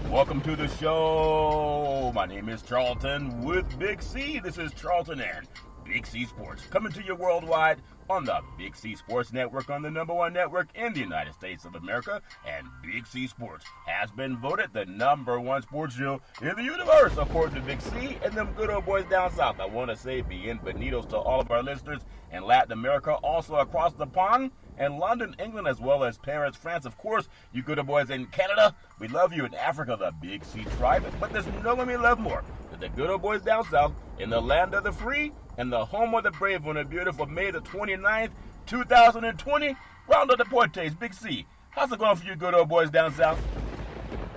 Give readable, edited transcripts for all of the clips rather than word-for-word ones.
Welcome to the show. My name is Charlton with Big C. This is Charlton and Big C Sports, coming to you worldwide on the Big C Sports Network, on the #1 network in the United States of America. And Big C Sports has been voted the #1 sports show in the universe, according to Big C and them good old boys down south. I want to say bienvenidos to all of our listeners in Latin America, also across the pond, and London, England, as well as Paris, France. Of course, you good old boys in Canada, we love you. In Africa, the Big C tribe. But there's no one we love more than the good old boys down south in the land of the free and the home of the brave on a beautiful May the 29th, 2020. Round of Deportes, Big C. How's it going for you good old boys down south?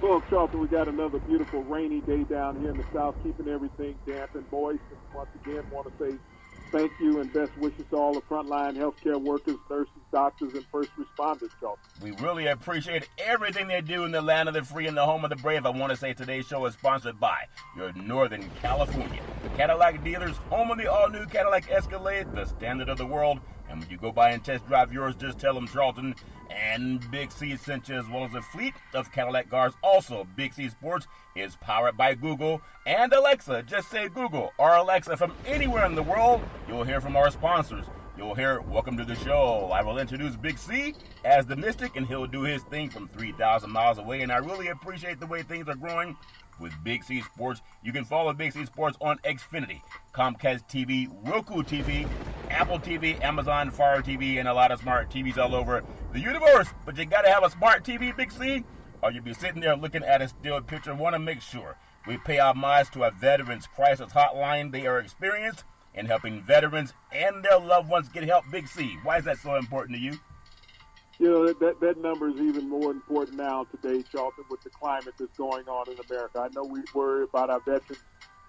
Well, Charlton, we got another beautiful rainy day down here in the south, keeping everything damp and moist. And once again, want to say thank you and best wishes to all the frontline healthcare workers, nurses, doctors, and first responders, Charlton. We really appreciate everything they do in the land of the free and the home of the brave. I want to say today's show is sponsored by your Northern California Cadillac dealers, home of the all-new Cadillac Escalade, the standard of the world. And when you go by and test drive yours, just tell them Charlton and Big C sent you, as well as a fleet of Cadillac cars. Also, Big C Sports is powered by Google and Alexa. Just say Google or Alexa from anywhere in the world. You'll hear from our sponsors. You'll hear, welcome to the show. I will introduce Big C as the Mystic, and he'll do his thing from 3,000 miles away. And I really appreciate the way things are growing with Big C Sports. You can follow Big C Sports on Xfinity, Comcast TV, Roku TV, Apple TV, Amazon Fire TV, and a lot of smart TVs all over the universe. But you got to have a smart TV, Big C, or you'll be sitting there looking at a still picture. Want to make sure we pay homage to a Veterans Crisis Hotline. They are experienced in helping veterans and their loved ones get help. Big C, why is that so important to you? You know, that number is even more important now today, Charlton, with the climate that's going on in America. I know we worry about our veterans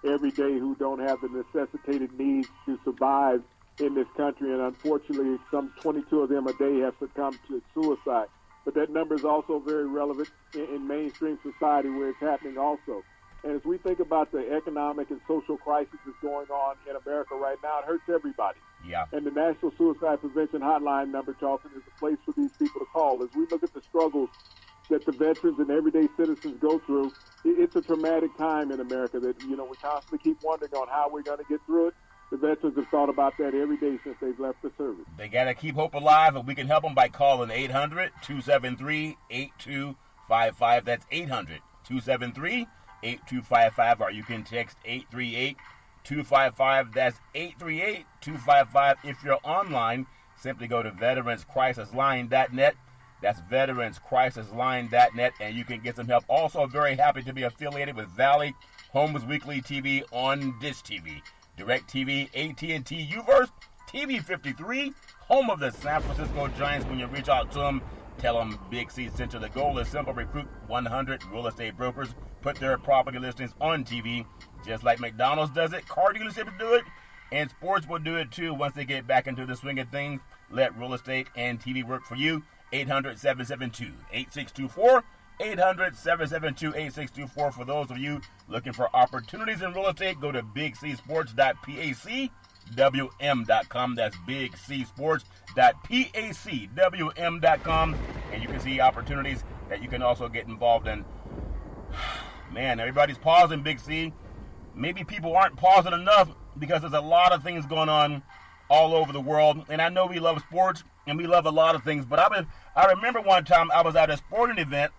every day who don't have the necessitated needs to survive in this country, and unfortunately, some 22 of them a day have succumbed to suicide. But that number is also very relevant in mainstream society where it's happening also. And as we think about the economic and social crisis that's going on in America right now, it hurts everybody. Yeah. And the National Suicide Prevention Hotline number, Charlton, is a place for these people to call. As we look at the struggles that the veterans and everyday citizens go through, it's a traumatic time in America that, you know, we constantly keep wondering on how we're going to get through it. The veterans have thought about that every day since they've left the service. They got to keep hope alive, and we can help them by calling 800-273-8255. That's 800-273-8255, or you can text 838-255. That's 838-255. If you're online, simply go to veteranscrisisline.net. That's veteranscrisisline.net, and you can get some help. Also, very happy to be affiliated with Valley Homes Weekly TV on Dish TV, DirecTV, AT&T, Uverse, TV 53, home of the San Francisco Giants. When you reach out to them, tell them Big C sent you. The goal is simple: recruit 100 real estate brokers, put their property listings on TV, just like McDonald's does it. Car dealerships do it, and sports will do it too once they get back into the swing of things. Let real estate and TV work for you. 800-772-8624. 800-772-8624. For those of you looking for opportunities in real estate, go to bigcsports.pacwm.com. That's bigcsports.pacwm.com, and you can see opportunities that you can also get involved in. Man, everybody's pausing, Big C. Maybe people aren't pausing enough because there's a lot of things going on all over the world. And I know we love sports and we love a lot of things, but I remember one time I was at a sporting event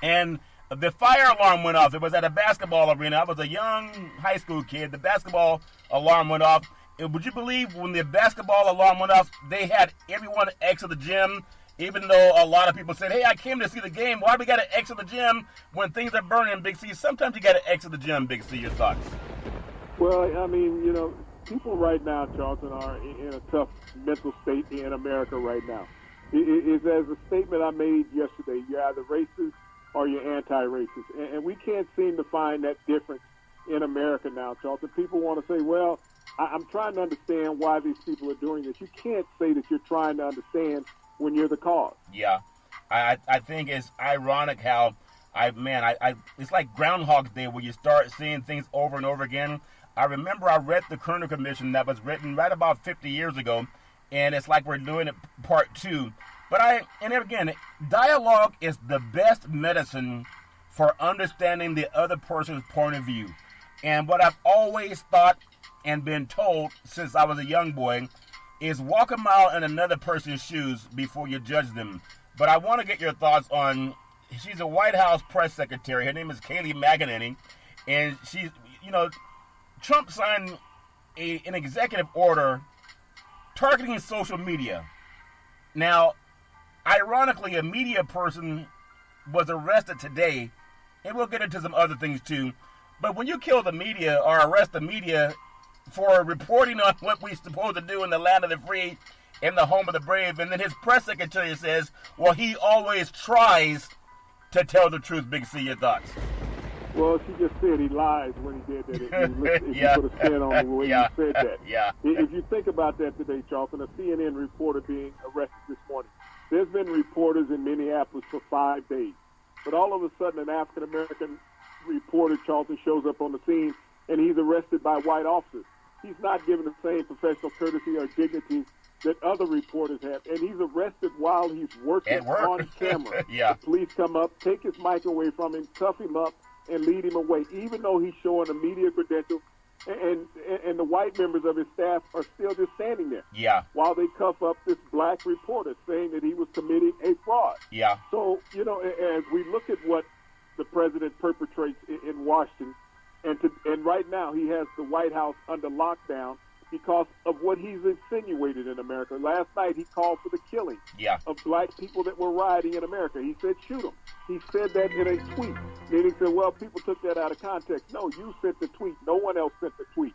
and the fire alarm went off. It was at a basketball arena. I was a young high school kid. The basketball alarm went off. Would you believe when the basketball alarm went off, they had everyone exit the gym, even though a lot of people said, hey, I came to see the game. Why do we got to exit the gym when things are burning, Big C? Sometimes you got to exit the gym, Big C. Your thoughts? Well, I mean, you know, people right now, Charlton, are in a tough mental state in America right now. It's as a statement I made yesterday. You're either racist or you're anti-racist. And we can't seem to find that difference in America now, Charlton. People want to say, well, I'm trying to understand why these people are doing this. You can't say that you're trying to understand when you're the cause. Yeah. I think it's ironic how it's like Groundhog Day where you start seeing things over and over again. I remember I read the Kerner Commission that was written right about 50 years ago, and it's like we're doing it part two. But again, dialogue is the best medicine for understanding the other person's point of view. And what I've always thought and been told since I was a young boy is walk a mile in another person's shoes before you judge them. But I want to get your thoughts on, she's a White House press secretary. Her name is Kayleigh McEnany. And she's, Trump signed an executive order targeting social media. Now, ironically, a media person was arrested today, and we'll get into some other things too. But when you kill the media or arrest the media for reporting on what we're supposed to do in the land of the free, in the home of the brave, and then his press secretary says, well, he always tries to tell the truth. Big C, your thoughts? Well, she just said he lies when he did that. If you put a spin on the way he said that. If you think about that today, Charlton, a CNN reporter being arrested this morning. There's been reporters in Minneapolis for 5 days. But all of a sudden, an African-American reporter, Charlton, shows up on the scene, and he's arrested by white officers. He's not given the same professional courtesy or dignity that other reporters have. And he's arrested while he's working on camera. The police come up, take his mic away from him, cuff him up, and lead him away, even though he's showing a media credential. And the white members of his staff are still just standing there while they cuff up this black reporter saying that he was committing a fraud. So, as we look at what the president perpetrates in Washington, and right now he has the White House under lockdown because of what he's insinuated in America. Last night he called for the killing of black people that were rioting in America. He said, shoot them. He said that in a tweet. Then he said, well, people took that out of context. No, you sent the tweet. No one else sent the tweet.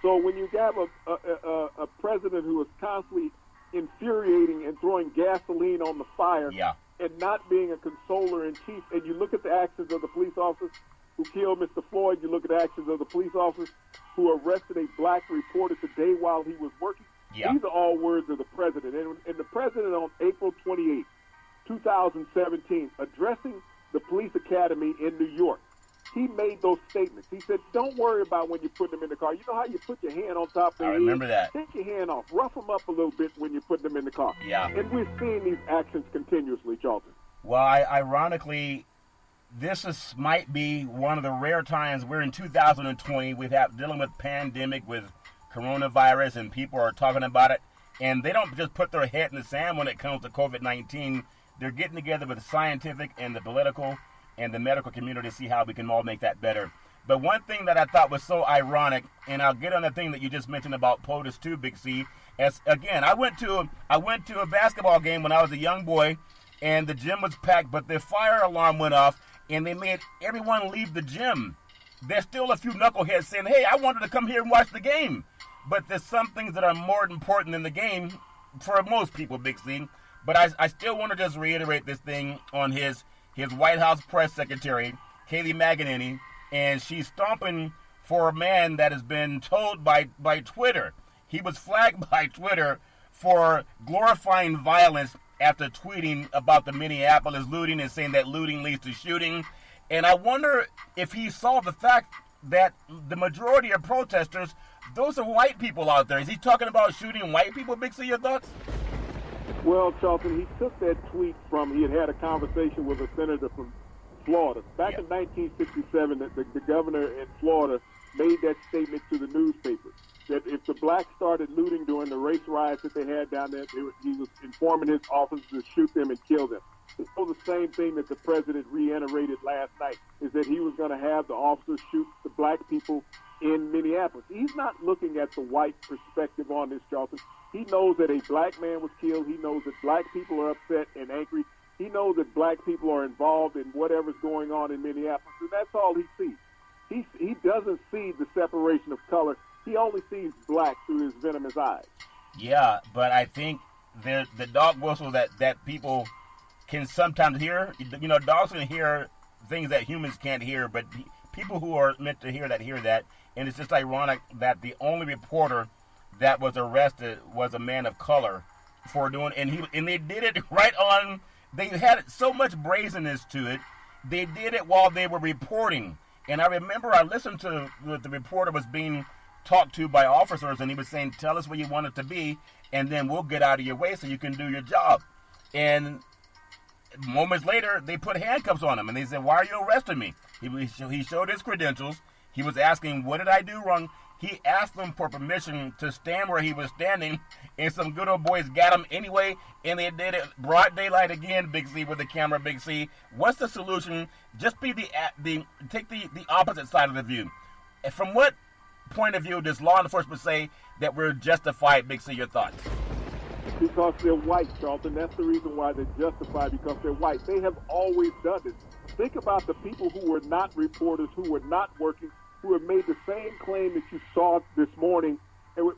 So when you have a president who is constantly infuriating and throwing gasoline on the fire and not being a consoler in chief, and you look at the actions of the police officers who killed Mr. Floyd, you look at the actions of the police officers who arrested a black reporter today while he was working. These are all words of the president. And the president on April 28, 2017, addressing the police academy in New York, he made those statements. He said, don't worry about when you put them in the car. You know how you put your hand on top of their head? I remember that. Take your hand off. Rough them up a little bit when you put them in the car. And we're seeing these actions continuously, Charlton. Well, ironically, this might be one of the rare times we're in 2020. We've had dealing with pandemic, with coronavirus, and people are talking about it. And they don't just put their head in the sand when it comes to COVID-19. They're getting together with the scientific and the political and the medical community to see how we can all make that better. But one thing that I thought was so ironic, and I'll get on the thing that you just mentioned about POTUS too, Big C. As again, I went to a basketball game when I was a young boy, and the gym was packed, but the fire alarm went off, and they made everyone leave the gym. There's still a few knuckleheads saying, hey, I wanted to come here and watch the game. But there's some things that are more important than the game for most people, Big C. But I still want to just reiterate this thing on his White House press secretary, Kayleigh McEnany, and she's stomping for a man that has been told by Twitter. He was flagged by Twitter for glorifying violence after tweeting about the Minneapolis looting and saying that looting leads to shooting. And I wonder if he saw the fact that the majority of protesters, those are white people out there. Is he talking about shooting white people, Big C? Your thoughts? Well, Charlton, he took that tweet he had a conversation with a senator from Florida. Back in 1967, the governor in Florida made that statement to the newspaper that if the blacks started looting during the race riots that they had down there, he was informing his officers to shoot them and kill them. So the same thing that the president reiterated last night is that he was going to have the officers shoot the black people in Minneapolis. He's not looking at the white perspective on this, Charlton. He knows that a black man was killed. He knows that black people are upset and angry. He knows that black people are involved in whatever's going on in Minneapolis, and that's all he sees. He doesn't see the separation of color. He only sees black through his venomous eyes. Yeah, but I think the dog whistle that people can sometimes hear. Dogs can hear things that humans can't hear, but people who are meant to hear that. And it's just ironic that the only reporter that was arrested was a man of color for doing, and they did it right on. They had so much brazenness to it. They did it while they were reporting. And I remember I listened to the reporter was being talked to by officers, and he was saying, tell us where you want it to be, and then we'll get out of your way so you can do your job. And moments later, they put handcuffs on him, and they said, "Why are you arresting me?" He showed his credentials. He was asking, "What did I do wrong?" He asked them for permission to stand where he was standing, and some good old boys got him anyway, and they did it broad daylight again, Big C, with the camera, Big C. What's the solution? Just be take the opposite side of the view. From what point of view does law enforcement say that we're justified, Big C? Your thoughts? Because they're white, Charlton. That's the reason why they're justified, because they're white. They have always done this. Think about the people who were not reporters, who were not working, who have made the same claim that you saw this morning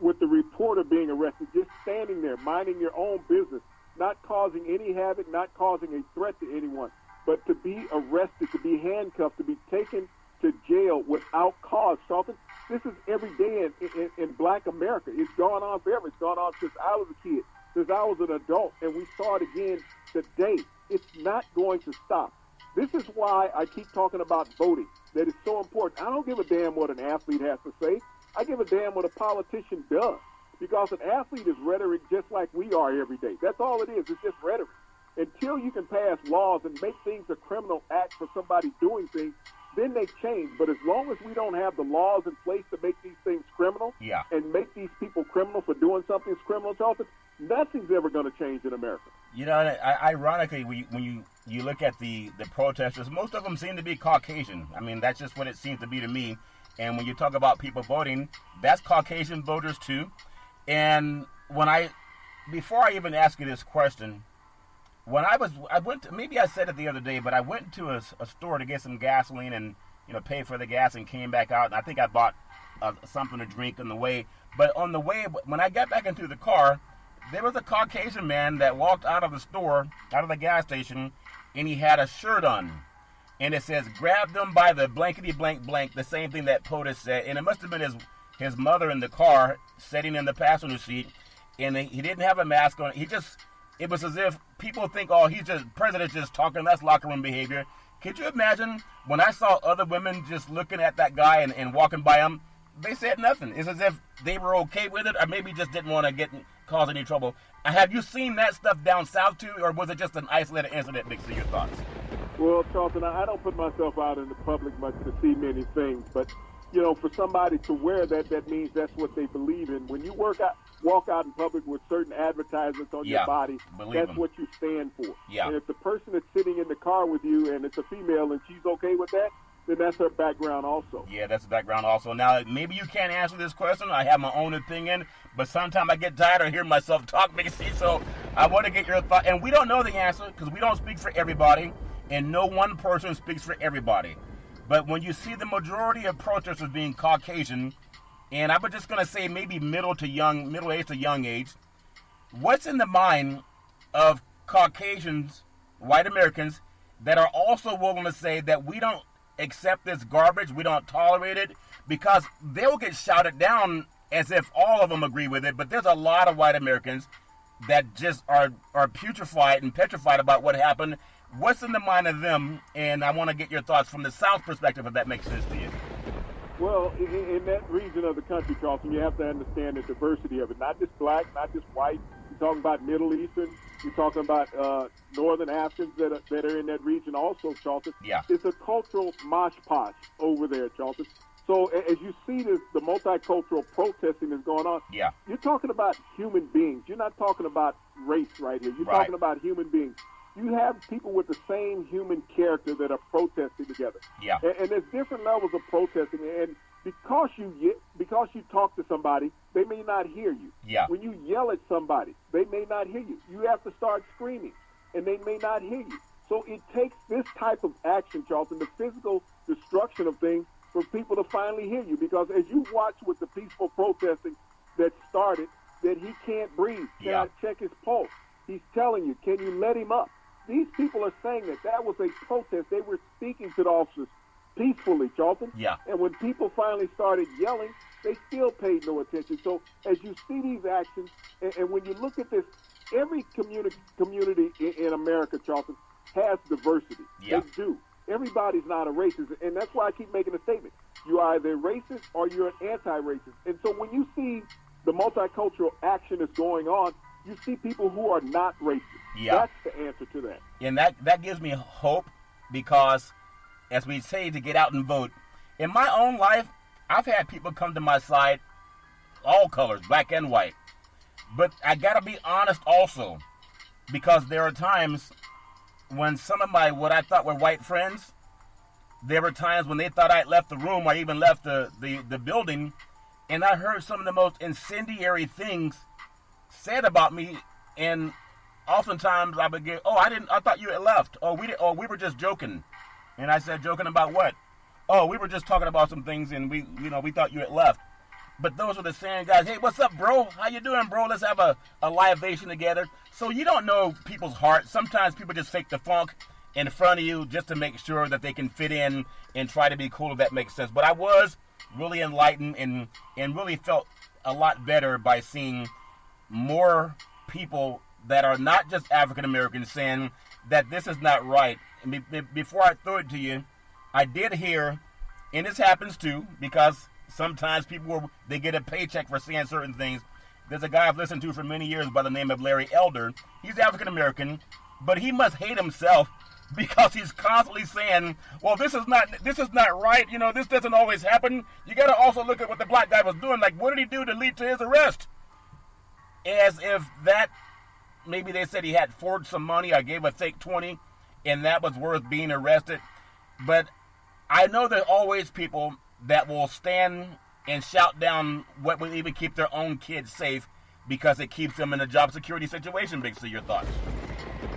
with the reporter being arrested, just standing there, minding your own business, not causing any havoc, not causing a threat to anyone. But to be arrested, to be handcuffed, to be taken to jail without cause, Charlton, this is every day in Black America. It's gone on forever. It's gone on since I was a kid, since I was an adult, and we saw it again today. It's not going to stop. This is why I keep talking about voting, that is so important. I don't give a damn what an athlete has to say. I give a damn what a politician does, because an athlete is rhetoric just like we are every day. That's all it is. It's just rhetoric. Until you can pass laws and make things a criminal act for somebody doing things, then they change. But as long as we don't have the laws in place to make these things criminal and make these people criminal for doing something that's criminal, Charlton, nothing's ever going to change in America. You know, ironically, when you look at the protesters, most of them seem to be Caucasian. I mean, that's just what it seems to be to me. And when you talk about people voting, that's Caucasian voters too. And before I even ask you this question, maybe I said it the other day, but I went to a store to get some gasoline and, pay for the gas and came back out. And I think I bought something to drink on the way. But on the way, when I got back into the car, there was a Caucasian man that walked out of the store, out of the gas station, and he had a shirt on. And it says, "Grab them by the blankety blank blank," the same thing that POTUS said. And it must have been his mother in the car sitting in the passenger seat. And he didn't have a mask on. It was as if people think, oh, president's just talking. That's locker room behavior. Could you imagine when I saw other women just looking at that guy and walking by him? They said nothing. It's as if they were okay with it, or maybe just didn't want to cause any trouble. Have you seen that stuff down south too, or was it just an isolated incident? Nick, see your thoughts. Well, Charlton, I don't put myself out in the public much to see many things, but for somebody to wear that means that's what they believe in. When you walk out in public with certain advertisements on your body, that's what you stand for. Yeah. And if the person that's sitting in the car with you and it's a female and she's okay with that, then that's her background also. Yeah, that's the background also. Now, maybe you can't answer this question. I have my own opinion, but sometimes I get tired of hearing myself talk, Big C, so I want to get your thought. And we don't know the answer because we don't speak for everybody, and no one person speaks for everybody. But when you see the majority of protesters being Caucasian, and I'm just going to say maybe middle age to young age, what's in the mind of Caucasians, white Americans, that are also willing to say that we don't accept this garbage, we don't tolerate it, because they'll get shouted down as if all of them agree with it, but there's a lot of white Americans that just are putrefied and petrified about what happened. What's in the mind of them? And I want to get your thoughts from the South perspective, if that makes sense to you. Well, in that region of the country, Charlton, you have to understand the diversity of it. Not just black, not just white. You're talking about Middle Eastern. You're talking about Northern Africans that are in that region also, Charlton. Yeah. It's a cultural mosh posh over there, Charlton. So as you see the multicultural protesting that's going on, you're talking about human beings. You're not talking about race right here. You're talking about human beings. You have people with the same human character that are protesting together. Yeah. And there's different levels of protesting. And because you talk to somebody, they may not hear you. Yeah. When you yell at somebody, they may not hear you. You have to start screaming, and they may not hear you. So it takes this type of action, Charlton, the physical destruction of things, for people to finally hear you. Because as you watch with the peaceful protesting that started, that he can't breathe, cannot check his pulse. He's telling you, can you let him up? These people are saying that was a protest. They were speaking to the officers peacefully, Charlton. Yeah. And when people finally started yelling, they still paid no attention. So as you see these actions, and when you look at this, every community in America, Charlton, has diversity. Yeah. They do. Everybody's not a racist. And that's why I keep making a statement. You are either racist or you're an anti-racist. And so when you see the multicultural action that's going on, you see people who are not racist. Yeah. That's the answer to that. And that gives me hope because, as we say, to get out and vote. In my own life, I've had people come to my side, all colors, black and white. But I got to be honest also, because there are times when some of my, what I thought were white friends, there were times when they thought I'd left the room or even left the building, and I heard some of the most incendiary things said about me, and oftentimes I would get, I thought you had left. We were just joking. And I said, joking about what? Oh, we were just talking about some things, and we thought you had left. But those are the same guys. Hey, what's up, bro? How you doing, bro? Let's have a libation together. So you don't know people's hearts. Sometimes people just fake the funk in front of you just to make sure that they can fit in and try to be cool, if that makes sense. But I was really enlightened and really felt a lot better by seeing more people that are not just African Americans saying that this is not right. And before I throw it to you, I did hear, and this happens too, because sometimes people, they get a paycheck for saying certain things. There's a guy I've listened to for many years by the name of Larry Elder. He's African American, but he must hate himself because he's constantly saying, well, this is not right. This doesn't always happen. You got to also look at what the black guy was doing. Like, what did he do to lead to his arrest? As if that, maybe they said he had forged some money. I gave a fake 20, and that was worth being arrested. But I know there are always people that will stand and shout down what will even keep their own kids safe because it keeps them in a job security situation. Big C, your thoughts?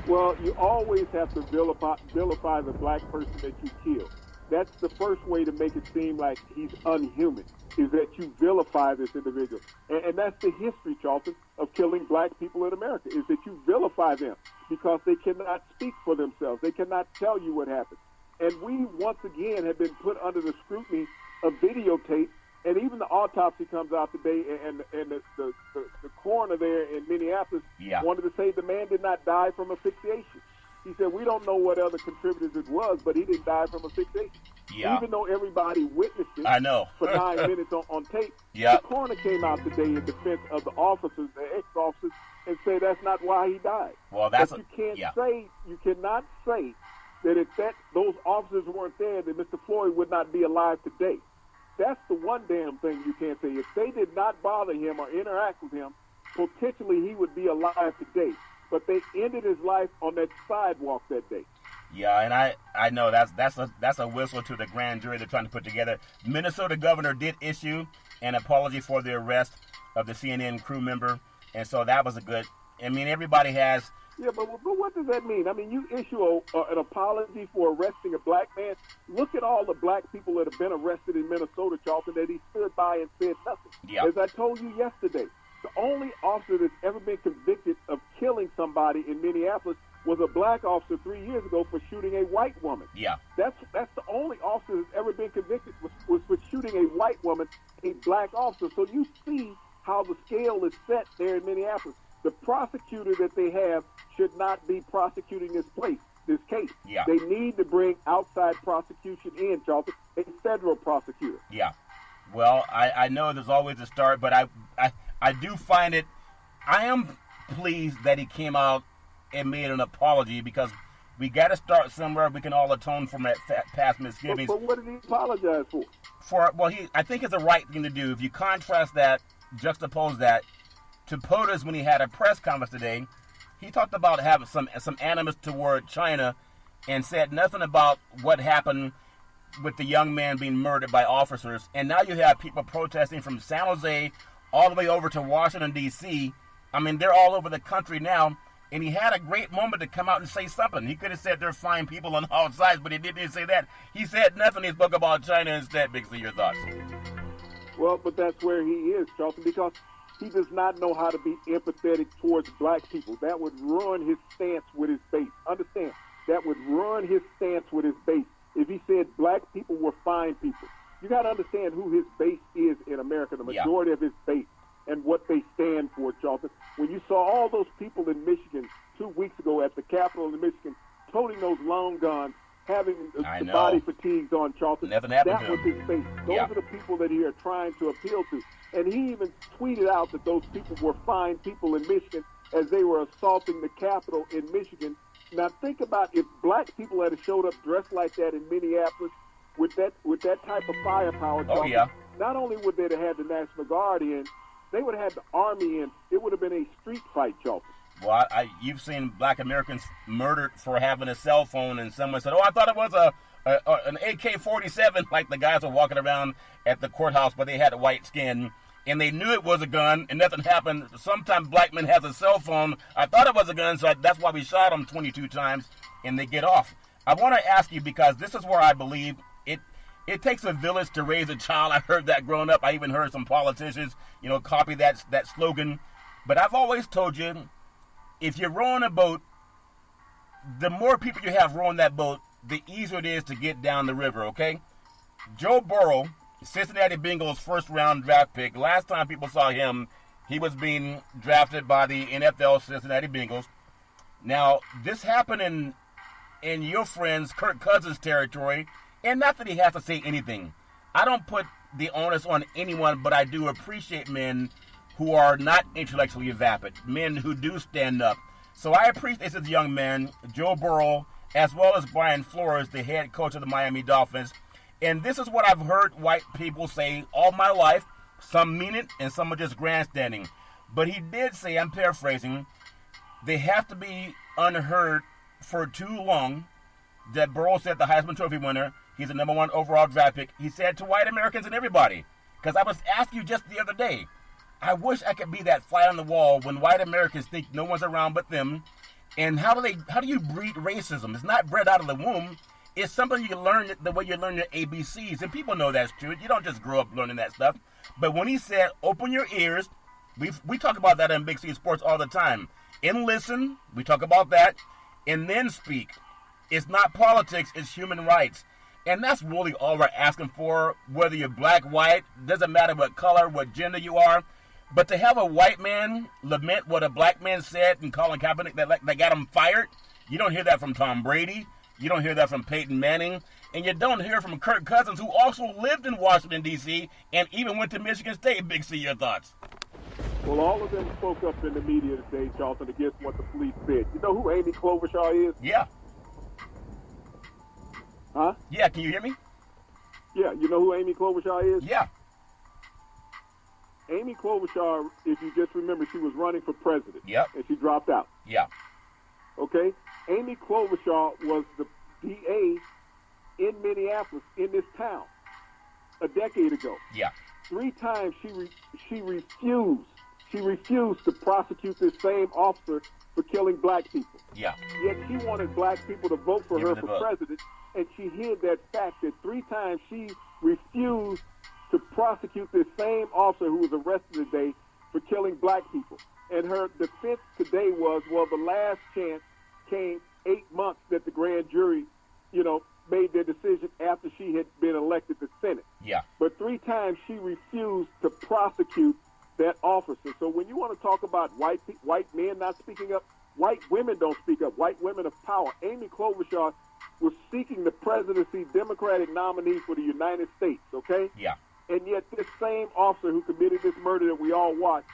Well, you always have to vilify the black person that you kill. That's the first way to make it seem like he's unhuman, is that you vilify this individual. And that's the history, Charlton, of killing black people in America, is that you vilify them because they cannot speak for themselves. They cannot tell you what happened. And we, once again, have been put under the scrutiny of videotape, and even the autopsy comes out today, and the coroner there in Minneapolis wanted to say the man did not die from asphyxiation. He said, we don't know what other contributors it was, but he didn't die from asphyxiation. Yeah. Even though everybody witnessed it I know. for 9 minutes on tape, Yeah. the coroner came out today in defense of the officers, the ex-officers, and say that's not why he died. Well, but you cannot say that if those officers weren't there, that Mr. Floyd would not be alive today. That's the one damn thing you can't say. If they did not bother him or interact with him, potentially he would be alive today. But they ended his life on that sidewalk that day. Yeah, and I know that's a whistle to the grand jury they're trying to put together. Minnesota governor did issue an apology for the arrest of the CNN crew member, and so that was a good. I mean, everybody has. Yeah, but what does that mean? I mean, you issue an apology for arresting a black man. Look at all the black people that have been arrested in Minnesota, Charlton, that he stood by and said nothing. Yeah. As I told you yesterday, the only officer that's ever been convicted of killing somebody in Minneapolis was a black officer 3 years ago for shooting a white woman. Yeah. That's the only officer that's ever been convicted was for shooting a white woman, a black officer. So you see how the scale is set there in Minneapolis. The prosecutor that they have should not be prosecuting this case. Yeah. They need to bring outside prosecution in, Charlton, a federal prosecutor. Yeah. Well, I know there's always a start, but I do find it, I am pleased that he came out and made an apology because we got to start somewhere. We can all atone from that past misgivings. But what did he apologize for? I think it's the right thing to do. If you contrast that, juxtapose that to POTUS when he had a press conference today, he talked about having some animus toward China and said nothing about what happened with the young man being murdered by officers. And now you have people protesting from San Jose all the way over to Washington, D.C. I mean, they're all over the country now. And he had a great moment to come out and say something. He could have said they're fine people on all sides, but he didn't say that. He said nothing. He spoke about China instead. Bixley, your thoughts? Well, but that's where he is, Charlton, because he does not know how to be empathetic towards black people. That would ruin his stance with his base. Understand, that would ruin his stance with his base if he said black people were fine people. You got to understand who his base is in America, the majority of his base, and what they stand for, Charlton. When you saw all those people in Michigan 2 weeks ago at the Capitol in Michigan toting those long guns, having the body fatigues on, Charlton, Nothing happened that to was him. his base. Those are the people that he are trying to appeal to. And he even tweeted out that those people were fine people in Michigan as they were assaulting the Capitol in Michigan. Now think about if black people had showed up dressed like that in Minneapolis with that type of firepower. Oh, yeah. Not only would they have had the National Guard in, they would have had the Army in. It would have been a street fight, Charlton. Well, you've seen black Americans murdered for having a cell phone, and someone said, "Oh, I thought it was an AK-47," like the guys were walking around at the courthouse, but they had white skin, and they knew it was a gun, and nothing happened. Sometimes black men has a cell phone. I thought it was a gun, so that's why we shot them 22 times, and they get off. I want to ask you, because this is where I believe it takes a village to raise a child. I heard that growing up. I even heard some politicians, copy that slogan. But I've always told you, if you're rowing a boat, the more people you have rowing that boat, the easier it is to get down the river, okay? Joe Burrow, Cincinnati Bengals first-round draft pick. Last time people saw him, he was being drafted by the NFL Cincinnati Bengals. Now, this happened in your friend's Kirk Cousins territory, and not that he has to say anything. I don't put the onus on anyone, but I do appreciate men who are not intellectually vapid, men who do stand up. So I appreciate this young man, Joe Burrow, as well as Brian Flores, the head coach of the Miami Dolphins. And this is what I've heard white people say all my life. Some mean it, and some are just grandstanding. But he did say, I'm paraphrasing, they have to be unheard for too long. That Burrow said, the Heisman Trophy winner, he's the number 1 overall draft pick. He said to white Americans and everybody, because I was asking you just the other day, I wish I could be that fly on the wall when white Americans think no one's around but them. And how do you breed racism? It's not bred out of the womb. It's something you can learn the way you learn your ABCs. And people know that's true. You don't just grow up learning that stuff. But when he said, open your ears, we talk about that in Big C Sports all the time. And listen, we talk about that. And then speak. It's not politics, it's human rights. And that's really all we're asking for, whether you're black, white, doesn't matter what color, what gender you are. But to have a white man lament what a black man said and Colin Kaepernick that got him fired, you don't hear that from Tom Brady. You don't hear that from Peyton Manning. And you don't hear from Kirk Cousins, who also lived in Washington, D.C., and even went to Michigan State. Big C, your thoughts? Well, all of them spoke up in the media today, Charlton, against what the police said. You know who Amy Klobuchar is? Yeah. Huh? Yeah, can you hear me? Yeah, you know who Amy Klobuchar is? Yeah. Amy Klobuchar, if you just remember, she was running for president. Yep. And she dropped out. Yeah. Okay? Amy Klobuchar was the DA in Minneapolis, in this town, a decade ago. Yeah. 3 times she refused. She refused to prosecute this same officer for killing black people. Yeah. Yet she wanted black people to vote for her for president, and she hid that fact that 3 times she refused to prosecute this same officer who was arrested today for killing black people. And her defense today was, well, the last chance came 8 months that the grand jury, made their decision after she had been elected to Senate. Yeah. But 3 times she refused to prosecute that officer. So when you want to talk about white men not speaking up, white women don't speak up. White women of power. Amy Klobuchar was seeking the presidency Democratic nominee for the United States, okay? Yeah. And yet this same officer who committed this murder that we all watched,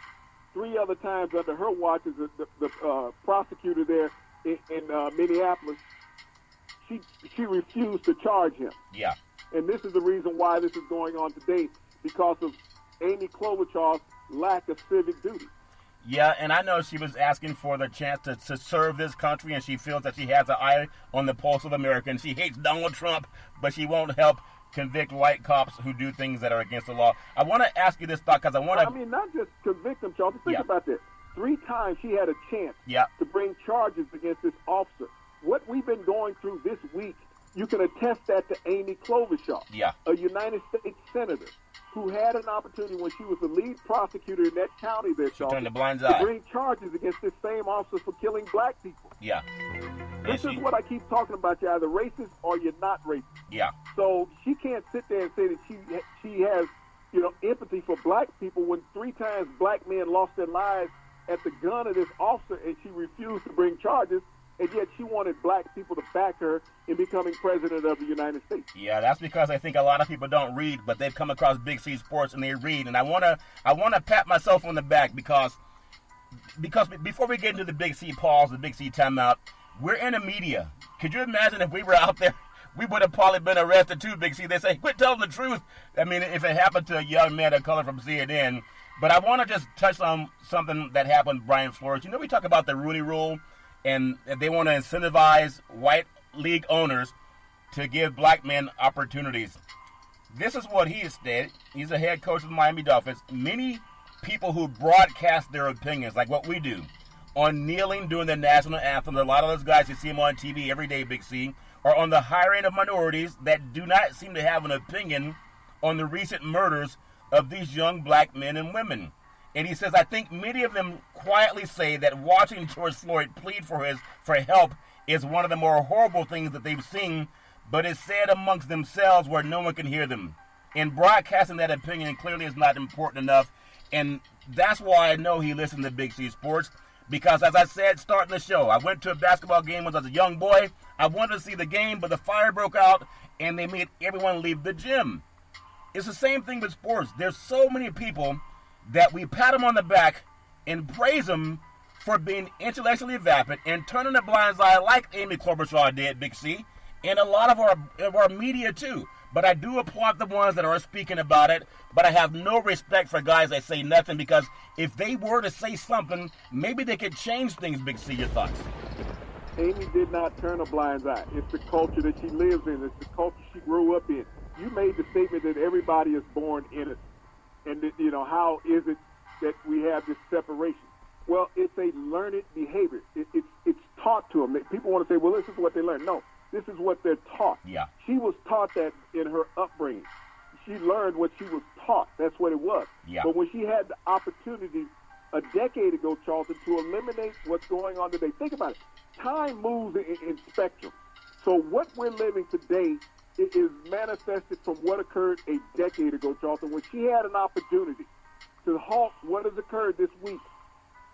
3 other times under her watch as the prosecutor there in Minneapolis, she refused to charge him. Yeah. And this is the reason why this is going on today, because of Amy Klobuchar's lack of civic duty. Yeah, and I know she was asking for the chance to serve this country, and she feels that she has an eye on the pulse of Americans. She hates Donald Trump, but she won't help convict white cops who do things that are against the law. I want to ask you this thought, because I want to... I mean, not just convict them, Charles. Think about this. 3 times she had a chance to bring charges against this officer. What we've been going through this week, you can attest that to Amy Klobuchar, a United States senator, who had an opportunity when she was the lead prosecutor in that county there, Charles, turned a blind to eye. bring charges against this same officer for killing black people. Yeah. This is what I keep talking about. You're either racist or you're not racist. Yeah. So she can't sit there and say that she has, empathy for black people when 3 times black men lost their lives at the gun of this officer, and she refused to bring charges. And yet she wanted black people to back her in becoming president of the United States. Yeah, that's because I think a lot of people don't read, but they've come across Big C Sports and they read. And I wanna pat myself on the back, because because before we get into the Big C pause, the Big C timeout, we're in the media. Could you imagine if we were out there? We would have probably been arrested too, Big C. They say, quit telling the truth. I mean, if it happened to a young man of color from CNN. But I want to just touch on something that happened with Brian Flores. You know, we talk about the Rooney Rule, and they want to incentivize white league owners to give black men opportunities. This is what he has said. He's a head coach of the Miami Dolphins. Many people who broadcast their opinions, like what we do, on kneeling during the national anthem, a lot of those guys, you see them on TV every day, Big C, are on the hiring of minorities that do not seem to have an opinion on the recent murders of these young black men and women. And he says, I think many of them quietly say that watching George Floyd plead for help is one of the more horrible things that they've seen, but it's said amongst themselves where no one can hear them. And broadcasting that opinion clearly is not important enough. And that's why I know he listened to Big C Sports. Because as I said, starting the show, I went to a basketball game when I was a young boy. I wanted to see the game, but the fire broke out, and they made everyone leave the gym. It's the same thing with sports. There's so many people that we pat them on the back and praise them for being intellectually vapid and turning a blind eye like Amy Klobuchar did, Big C, and a lot of our media too. But I do applaud the ones that are speaking about it, but I have no respect for guys that say nothing, because if they were to say something, maybe they could change things, Big C. Your thoughts? Amy did not turn a blind eye. It's the culture that she lives in. It's the culture she grew up in. You made the statement that everybody is born innocent. And, that, you know, how is it that we have this separation? Well, it's a learned behavior. It's taught to them. People want to say, well, this is what they learned. No, this is what they're taught. Yeah. She was taught that in her upbringing. She learned what she was taught. That's what it was. Yeah. But when she had the opportunity a decade ago, Charlton, to eliminate what's going on today, think about it. Time moves in spectrum. So what we're living today is manifested from what occurred a decade ago, Charlton, when she had an opportunity to halt what has occurred this week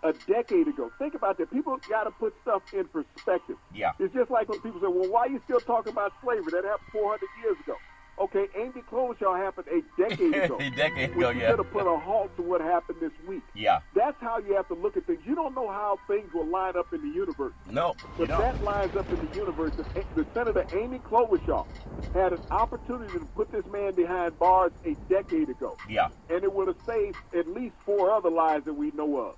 a decade ago. Think about that. People got to put stuff in perspective. Yeah. It's just like when people say, well, why are you still talking about slavery? That happened 400 years ago. Okay, Amy Klobuchar happened a decade ago. A decade ago, yeah. Should have put a halt to what happened this week. Yeah. That's how you have to look at things. You don't know how things will line up in the universe. No, But that lines up in the universe. The Senator Amy Klobuchar had an opportunity to put this man behind bars a decade ago. Yeah. And it would have saved at least 4 other lives that we know of.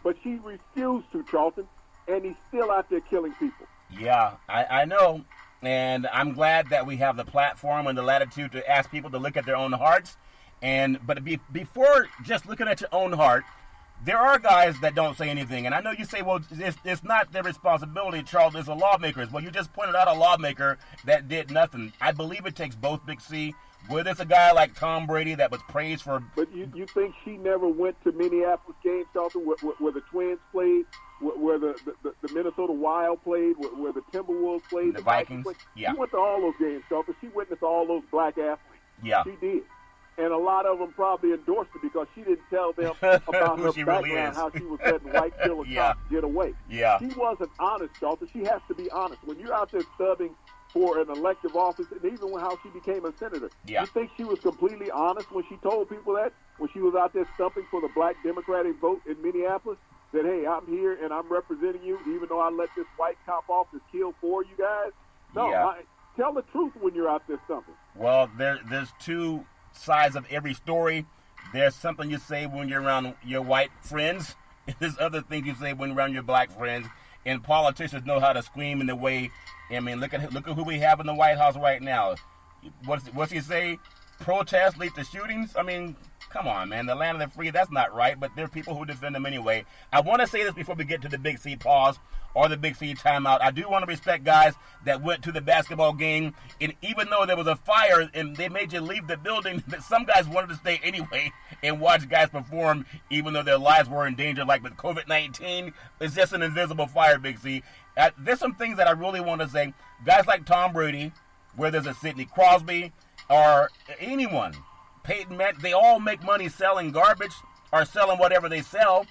But she refused to, Charlton, and he's still out there killing people. Yeah, I know. And I'm glad that we have the platform and the latitude to ask people to look at their own hearts. But before just looking at your own heart, there are guys that don't say anything. And I know you say, well, it's not their responsibility, Charles, it's the lawmakers. Well, you just pointed out a lawmaker that did nothing. I believe it takes both, Big C. Whether it's a guy like Tom Brady that was praised for... But you think she never went to Minneapolis games, Charlton, where the Twins played, where the Minnesota Wild played, where the Timberwolves played, the Vikings played? Yeah. She went to all those games, Charlton. She witnessed all those black athletes. Yeah. She did. And a lot of them probably endorsed her because she didn't tell them about her background, really how she was letting white killer cops get away. Yeah. She wasn't honest, Charlton. She has to be honest. When you're out there stubbing for an elective office, and even how she became a senator, you think she was completely honest when she told people that, when she was out there stumping for the black Democratic vote in Minneapolis, that, hey, I'm here and I'm representing you, even though I let this white cop off to kill 4 of you guys? No, tell the truth when you're out there stumping. Well, there's two sides of every story. There's something you say when you're around your white friends. There's other things you say when you're around your black friends. And politicians know how to scream in the way. I mean, look at who we have in the White House right now. What's he say? Protests lead to shootings? I mean, come on, man. The land of the free, that's not right. But there are people who defend them anyway. I want to say this before we get to the Big C pause or the Big C timeout. I do want to respect guys that went to the basketball game, and even though there was a fire and they made you leave the building, some guys wanted to stay anyway and watch guys perform, even though their lives were in danger, like with COVID-19. It's just an invisible fire, Big C. There's some things that I really want to say. Guys like Tom Brady, whether it's a Sidney Crosby or anyone, Peyton Manning, they all make money selling garbage or selling whatever they sell.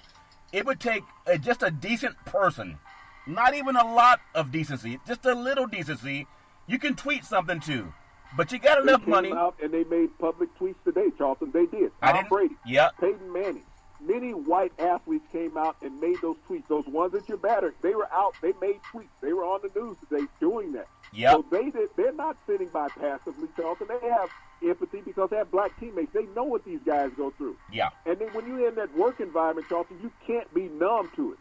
It would take just a decent person, not even a lot of decency, just a little decency. You can tweet something too, but you got enough money. Out and they made public tweets today, Charlton. They did. Tom Brady, Peyton Manning, Many white athletes came out and made those tweets. Those ones that you're battering, they were out. They made tweets. They were on the news today doing that. Yep. So they're not sitting by passively, Charlton. They have empathy because they have black teammates. They know what these guys go through. Yeah. And then when you're in that work environment, Charlton, you can't be numb to it.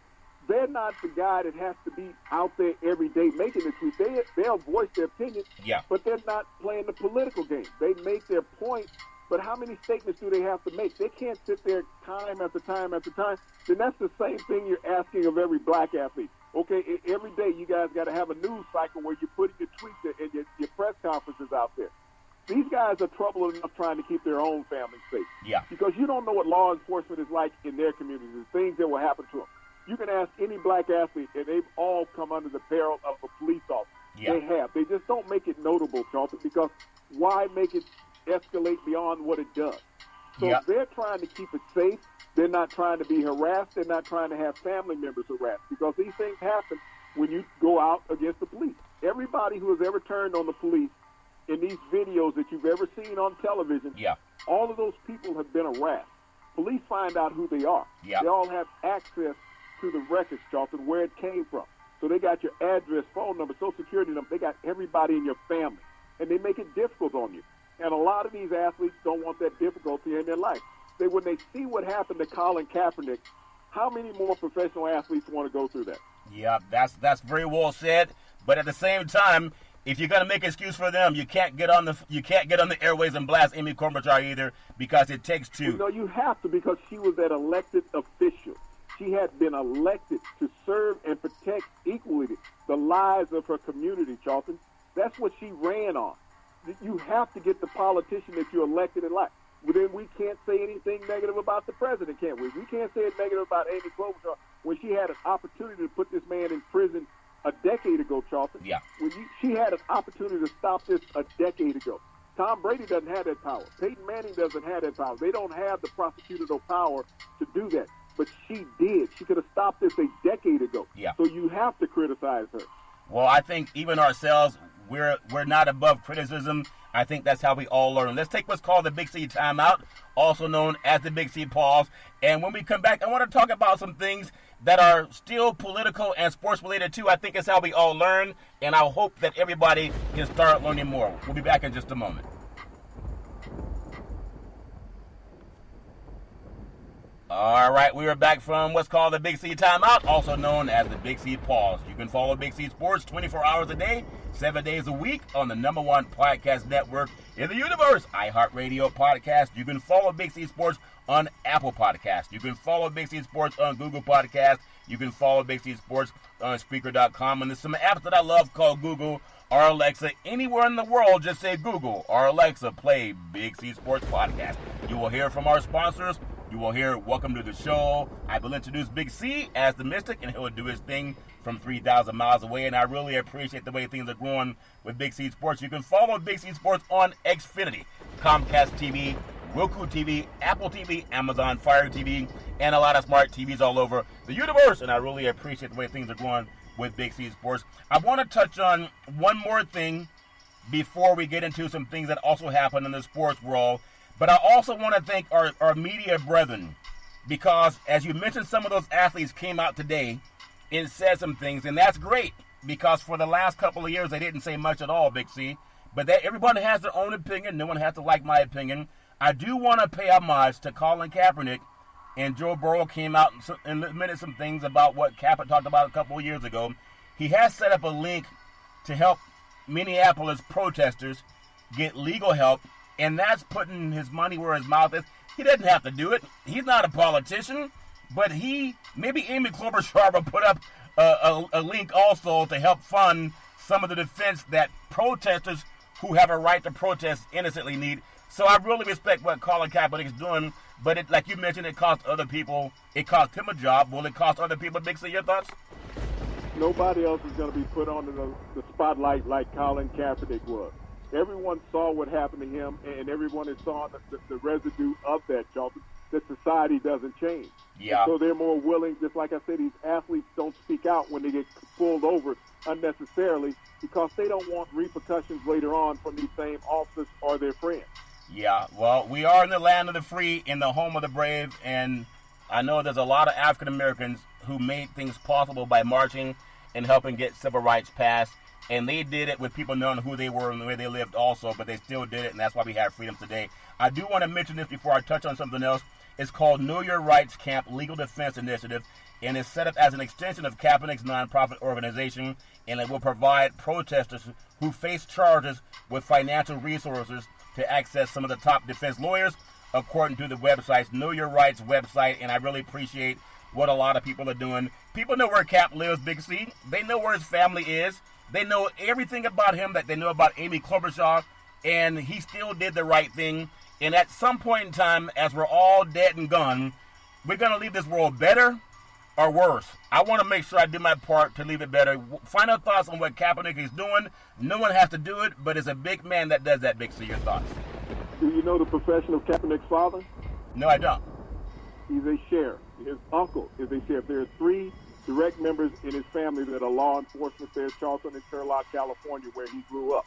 They're not the guy that has to be out there every day making the tweets. They'll voice their opinion, Yeah. but they're not playing the political game. They make their point, but how many statements do they have to make? They can't sit there time after time after time. Then that's the same thing you're asking of every black athlete. Okay, every day you guys got to have a news cycle where you're putting your tweets and your press conferences out there. These guys are troubled enough trying to keep their own family safe. Yeah. Because you don't know what law enforcement is like in their communities, the things that will happen to them. You can ask any black athlete, and they've all come under the barrel of a police officer. Yeah. They have. They just don't make it notable, Charlton, because why make it escalate beyond what it does? So Yep. they're trying to keep it safe. They're not trying to be harassed. They're not trying to have family members harassed, because these things happen when you go out against the police. Everybody who has ever turned on the police in these videos that you've ever seen on television, Yeah. all of those people have been harassed. Police find out who they are. Yeah. They all have access to the records, Charlton, where it came from. So they got your address, phone number, social security number. They got everybody in your family, and they make it difficult on you. And a lot of these athletes don't want that difficulty in their life. When they see what happened to Colin Kaepernick, how many more professional athletes want to go through that? Yeah, that's very well said. But at the same time, if you're gonna make an excuse for them, you can't get on the airways and blast Amy Klobuchar either, because it takes two. No, you have to, because she was an elected official. She had been elected to serve and protect equally the lives of her community, Charlton. That's what she ran on. You have to get the politician that you elected in life. Well, then we can't say anything negative about the president, can we? We can't say it negative about Amy Klobuchar when she had an opportunity to put this man in prison a decade ago, Charlton. Yeah. She had an opportunity to stop this a decade ago. Tom Brady doesn't have that power. Peyton Manning doesn't have that power. They don't have the prosecutorial power to do that. But she did. She could have stopped this a decade ago. Yeah. So you have to criticize her. Well, I think even ourselves, we're not above criticism. I think that's how we all learn. Let's take what's called the Big C timeout, also known as the Big C pause. And when we come back, I want to talk about some things that are still political and sports related too. I think it's how we all learn, and I hope that everybody can start learning more. We'll be back in just a moment. All right, we are back from what's called the Big C Timeout, also known as the Big C Pause. You can follow Big C Sports 24 hours a day, 7 days a week on the #1 podcast network in the universe, iHeartRadio Podcast. You can follow Big C Sports on Apple Podcast. You can follow Big C Sports on Google Podcast. You can follow Big C Sports on Spreaker.com. And there's some apps that I love called Google or Alexa. Anywhere in the world, just say Google or Alexa, play Big C Sports Podcast. You will hear from our sponsors. You will hear Welcome to the Show. I will introduce Big C as the Mystic, and he'll do his thing from 3,000 miles away. And I really appreciate the way things are going with Big C Sports. You can follow Big C Sports on Xfinity, Comcast TV, Roku TV, Apple TV, Amazon Fire TV, and a lot of smart TVs all over the universe. And I really appreciate the way things are going with Big C Sports. I want to touch on one more thing before we get into some things that also happen in the sports world. But I also want to thank our media brethren, because as you mentioned, some of those athletes came out today and said some things, and that's great, because for the last couple of years they didn't say much at all, Big C. But everybody has their own opinion. No one has to like my opinion. I do want to pay homage to Colin Kaepernick, and Joe Burrow came out and admitted some things about what Kaepernick talked about a couple of years ago. He has set up a link to help Minneapolis protesters get legal help, and that's putting his money where his mouth is. He doesn't have to do it. He's not a politician, but maybe Amy Klobuchar will put up a link also to help fund some of the defense that protesters who have a right to protest innocently need. So I really respect what Colin Kaepernick is doing, but like you mentioned, it costs other people. It cost him a job. Will it cost other people? Big C, your thoughts? Nobody else is going to be put on the spotlight like Colin Kaepernick was. Everyone saw what happened to him, and everyone has saw the residue of that, Charlton, that society doesn't change. Yeah. So they're more willing, just like I said, these athletes don't speak out when they get pulled over unnecessarily, because they don't want repercussions later on from these same officers or their friends. Yeah, well, we are in the land of the free, in the home of the brave, and I know there's a lot of African Americans who made things possible by marching and helping get civil rights passed. And they did it with people knowing who they were and where they lived also, but they still did it, and that's why we have freedom today. I do want to mention this before I touch on something else. It's called Know Your Rights Camp Legal Defense Initiative, and it's set up as an extension of Kaepernick's nonprofit organization, and it will provide protesters who face charges with financial resources to access some of the top defense lawyers, according to the website's Know Your Rights website, and I really appreciate what a lot of people are doing. People know where Cap lives, Big C. They know where his family is. They know everything about him that they know about Amy Klobuchar, and he still did the right thing. And at some point in time, as we're all dead and gone, we're going to leave this world better or worse. I want to make sure I do my part to leave it better. Final thoughts on what Kaepernick is doing. No one has to do it, but it's a big man that does that, Big C. Your thoughts? Do you know the profession of Kaepernick's father? No, I don't. He's a sheriff. His uncle is a sheriff. There are 3 direct members in his family that are law enforcement there, Charleston and Turlock, California, where he grew up.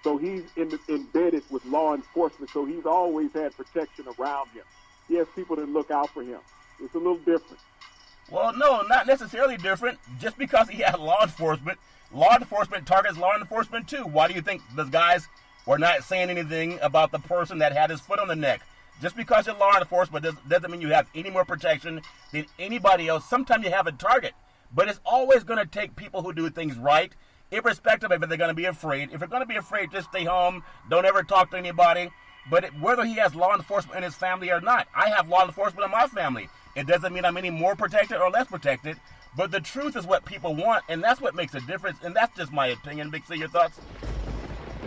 So he's embedded with law enforcement, so he's always had protection around him. He has people that look out for him. It's a little different. Well, no, not necessarily different. Just because he had law enforcement targets law enforcement too. Why do you think those guys were not saying anything about the person that had his foot on the neck? Just because you're law enforcement doesn't mean you have any more protection than anybody else. Sometimes you have a target, but it's always going to take people who do things right, irrespective of if they're going to be afraid. If you're going to be afraid, just stay home. Don't ever talk to anybody. But whether he has law enforcement in his family or not, I have law enforcement in my family. It doesn't mean I'm any more protected or less protected. But the truth is what people want, and that's what makes a difference. And that's just my opinion. Big C, your thoughts?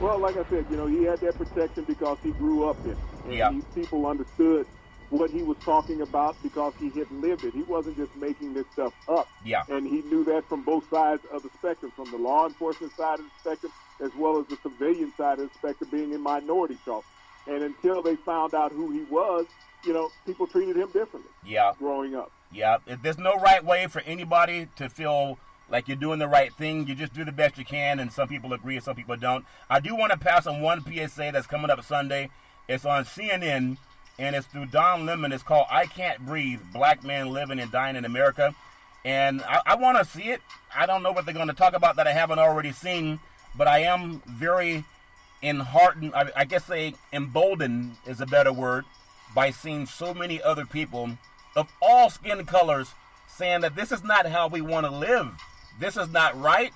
Well, like I said, he had that protection because he grew up in it. And people understood what he was talking about because he had lived it. He wasn't just making this stuff up. Yeah. And he knew that from both sides of the spectrum, from the law enforcement side of the spectrum, as well as the civilian side of the spectrum, being in minority talk. And until they found out who he was, people treated him differently. Yeah. Growing up. Yeah. There's no right way for anybody to feel like you're doing the right thing. You just do the best you can, and some people agree and some people don't. I do want to pass on one PSA that's coming up Sunday. It's on CNN, and it's through Don Lemon. It's called I Can't Breathe, Black Men Living and Dying in America. And I want to see it. I don't know what they're going to talk about that I haven't already seen, but I am very enheartened, I guess emboldened is a better word, by seeing so many other people of all skin colors saying that this is not how we want to live. This is not right.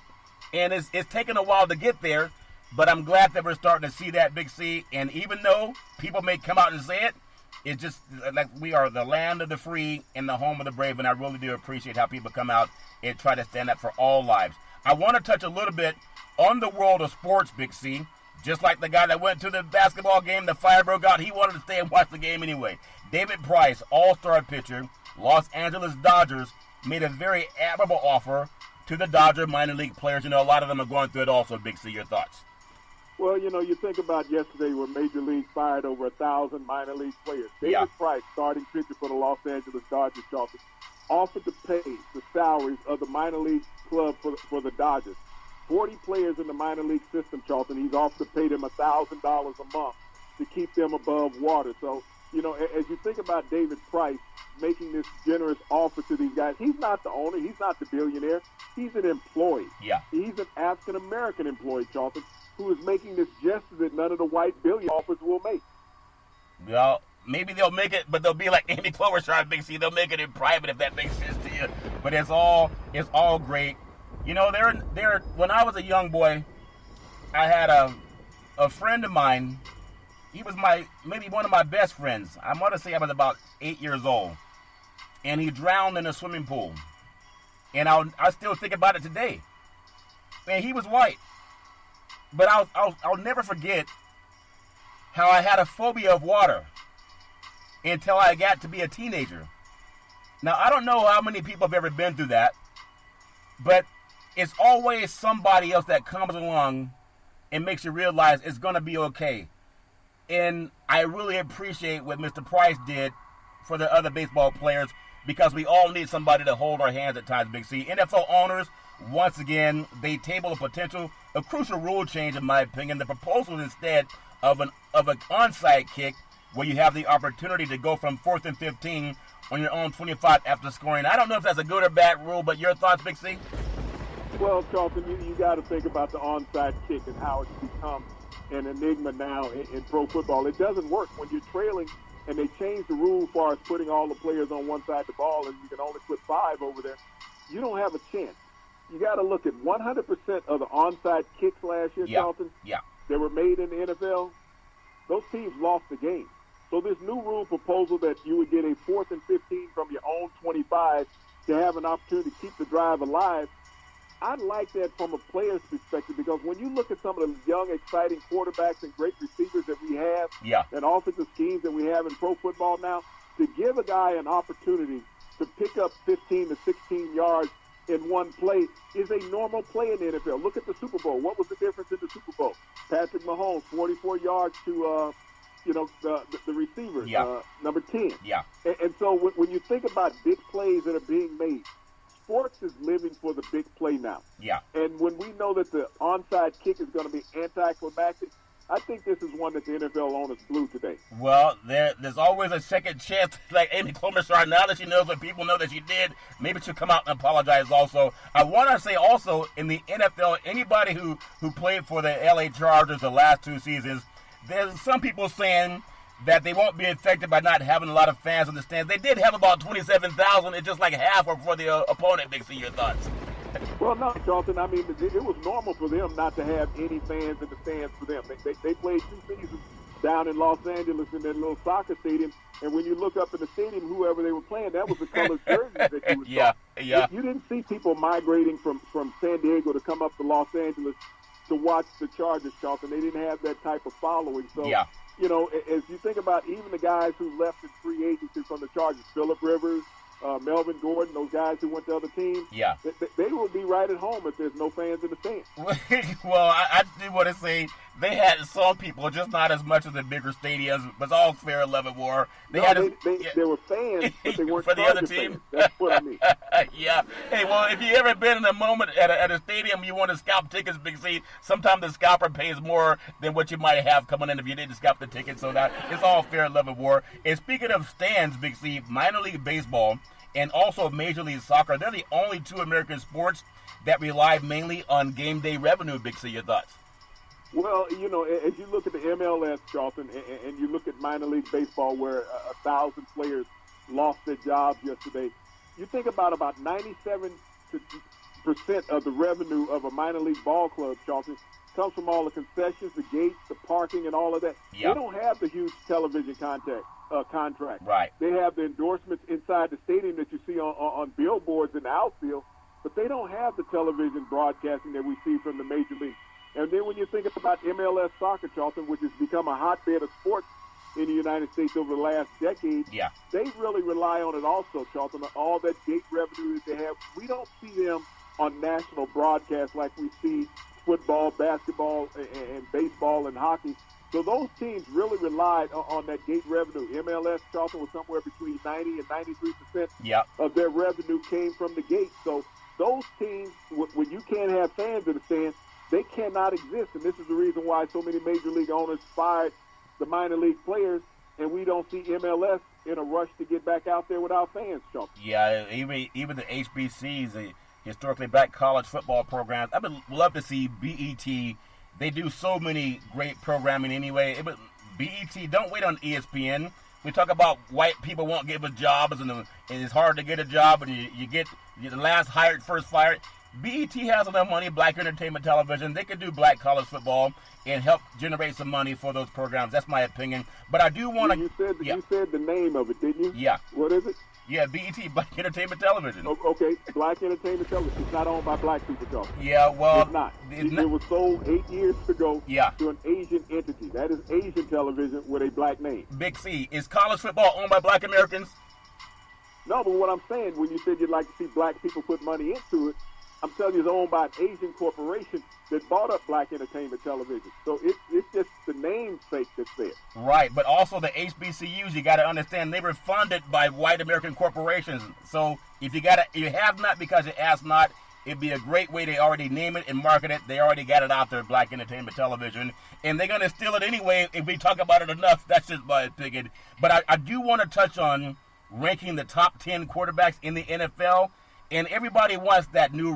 And it's taken a while to get there, but I'm glad that we're starting to see that, Big C. And even though people may come out and say it, it's just like we are the land of the free and the home of the brave, and I really do appreciate how people come out and try to stand up for all lives. I want to touch a little bit on the world of sports, Big C. Just like the guy that went to the basketball game, the fire broke out, he wanted to stay and watch the game anyway. David Price, all-star pitcher, Los Angeles Dodgers, made a very admirable offer to the Dodger minor league players. A lot of them are going through it also, Big C. Your thoughts? Well, you think about yesterday when Major League fired over 1,000 minor league players. David Price, starting pitcher for the Los Angeles Dodgers, Charleston, offered to pay the salaries of the minor league club for the Dodgers. 40 players in the minor league system, Charleston. He's offered to pay them $1,000 a month to keep them above water. So, as you think about David Price making this generous offer to these guys, he's not the owner. He's not the billionaire. He's an employee. Yeah. He's an African-American employee, Charleston, who is making this gesture that none of the white billionaire offers will make. Well, maybe they'll make it, but they'll be like Amy Klobuchar, Big C. They'll make it in private if that makes sense to you. But it's all great. When I was a young boy, I had a friend of mine. He was maybe one of my best friends. I want to say I was about 8 years old. And he drowned in a swimming pool. And I still think about it today. Man, he was white. But I'll never forget how I had a phobia of water until I got to be a teenager. Now, I don't know how many people have ever been through that, but it's always somebody else that comes along and makes you realize it's going to be okay. And I really appreciate what Mr. Price did for the other baseball players, because we all need somebody to hold our hands at times, Big C. NFL owners, once again, they table a crucial rule change, in my opinion. The proposal instead of an onside kick, where you have the opportunity to go from 4th and 15 on your own 25 after scoring. I don't know if that's a good or bad rule, but your thoughts, Big C? Well, Charlton, you got to think about the onside kick and how it's become an enigma now in pro football. It doesn't work when you're trailing, and they changed the rule as far as putting all the players on one side of the ball, and you can only put 5 over there. You don't have a chance. You got to look at 100% of the onside kicks last year, Charlton, that were made in the NFL. Those teams lost the game. So this new rule proposal that you would get a 4th and 15 from your own 25 to have an opportunity to keep the drive alive, I like that from a player's perspective, because when you look at some of the young, exciting quarterbacks and great receivers that we have, and offensive schemes that we have in pro football now, to give a guy an opportunity to pick up 15 to 16 yards in one play is a normal play in the NFL. Look at the Super Bowl. What was the difference in the Super Bowl? Patrick Mahomes, 44 yards to the receiver, number 10. And so when you think about big plays that are being made, sports is living for the big play now. And when we know that the onside kick is going to be anticlimactic, I think this is one that the NFL owners blew today. Well, there's always a second chance, like Amy Klobuchar. Now that she knows what people know that she did, maybe she'll come out and apologize also. I want to say also, in the NFL, anybody who played for the LA Chargers the last 2 seasons, there's some people saying that they won't be affected by not having a lot of fans in the stands. They did have about 27,000. It's just like half are for the opponent. Big C, your thoughts? Well, no, Charlton. I mean, it was normal for them not to have any fans in the stands for them. They played 2 seasons down in Los Angeles in that little soccer stadium, and when you look up in the stadium, whoever they were playing, that was the colored jerseys that you would saw. You didn't see people migrating from San Diego to come up to Los Angeles to watch the Chargers, Charlton. They didn't have that type of following. So, you know, as you think about even the guys who left in free agency from the Chargers, Phillip Rivers, Melvin Gordon, those guys who went to other teams, they will be right at home if there's no fans in the stands. Well, I do want to say they had some people, just not as much as the bigger stadiums, but it's all fair and love and war. There were fans, but they weren't for the other team. Fans. That's what I mean. Hey, well, if you ever been in a moment at a stadium, you want to scalp tickets, Big C, sometimes the scalper pays more than what you might have coming in if you didn't scalp the ticket. So that it's all fair and love and war. And speaking of stands, Big C, minor league baseball and also Major League Soccer, they're the only 2 American sports that rely mainly on game day revenue. Big C, your thoughts? Well, you know, as you look at the MLS, Charlton, and you look at minor league baseball where 1,000 players lost their jobs yesterday, you think about 97% of the revenue of a minor league ball club, Charlton, comes from all the concessions, the gates, the parking, and all of that. They don't have the huge television contract. Right. They have the endorsements inside the stadium that you see on billboards in the outfield, but they don't have the television broadcasting that we see from the major leagues. And then when you think about MLS soccer, Charlton, which has become a hotbed of sports in the United States over the last decade, they really rely on it also, Charlton. All that gate revenue that they have, we don't see them on national broadcasts like we see football, basketball, and baseball and hockey. So those teams really relied on that gate revenue. MLS, Charlton, was somewhere between 90 and 93% of their revenue came from the gate. So those teams, when you can't have fans in the stands, they cannot exist. And this is the reason why so many major league owners fired the minor league players, and we don't see MLS in a rush to get back out there without fans, Charlton. Yeah, even the HBCs, the historically black college football programs, I would love to see BET. They do so many great programming anyway. But BET, don't wait on ESPN. We talk about white people won't give us jobs, and it's hard to get a job, and you're the last hired, first fired. BET has enough money, Black Entertainment Television. They could do black college football and help generate some money for those programs. That's my opinion. But I do want to... You said the name of it, didn't you? Yeah. What is it? Yeah, BET, Black Entertainment Television. Okay, Black Entertainment Television. It's not owned by black people, Charles. Yeah, well... It's not. It was sold 8 years ago to an Asian entity. That is Asian television with a black name. Big C, is college football owned by black Americans? No, but what I'm saying, when you said you'd like to see black people put money into it, I'm telling you, it's owned by an Asian corporation that bought up Black Entertainment Television. So it's just the namesake that's there. Right, but also the HBCUs, you got to understand, they were funded by white American corporations. So if you have not because you ask not, it'd be a great way to already name it and market it. They already got it out there, Black Entertainment Television. And they're going to steal it anyway if we talk about it enough. That's just my opinion. But I do want to touch on ranking the top 10 quarterbacks in the NFL. And everybody wants that new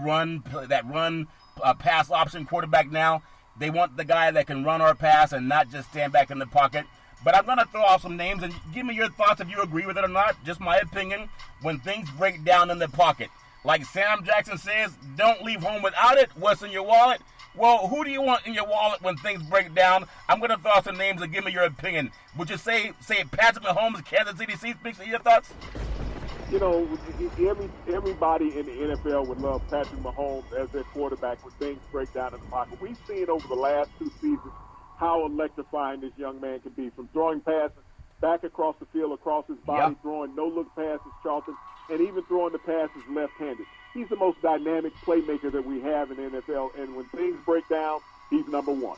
pass option quarterback now. They want the guy that can run or pass and not just stand back in the pocket. But I'm going to throw out some names and give me your thoughts if you agree with it or not. Just my opinion. When things break down in the pocket, like Sam Jackson says, don't leave home without it. What's in your wallet? Well, who do you want in your wallet when things break down? I'm going to throw out some names and give me your opinion. Would you say Patrick Mahomes, Kansas City Chiefs? Speaks to your thoughts? You know, everybody in the NFL would love Patrick Mahomes as their quarterback when things break down in the pocket. We've seen over the last 2 seasons how electrifying this young man can be, from throwing passes back across the field, across his body, throwing no-look passes, Charlton, and even throwing the passes left-handed. He's the most dynamic playmaker that we have in the NFL, and when things break down, he's number one.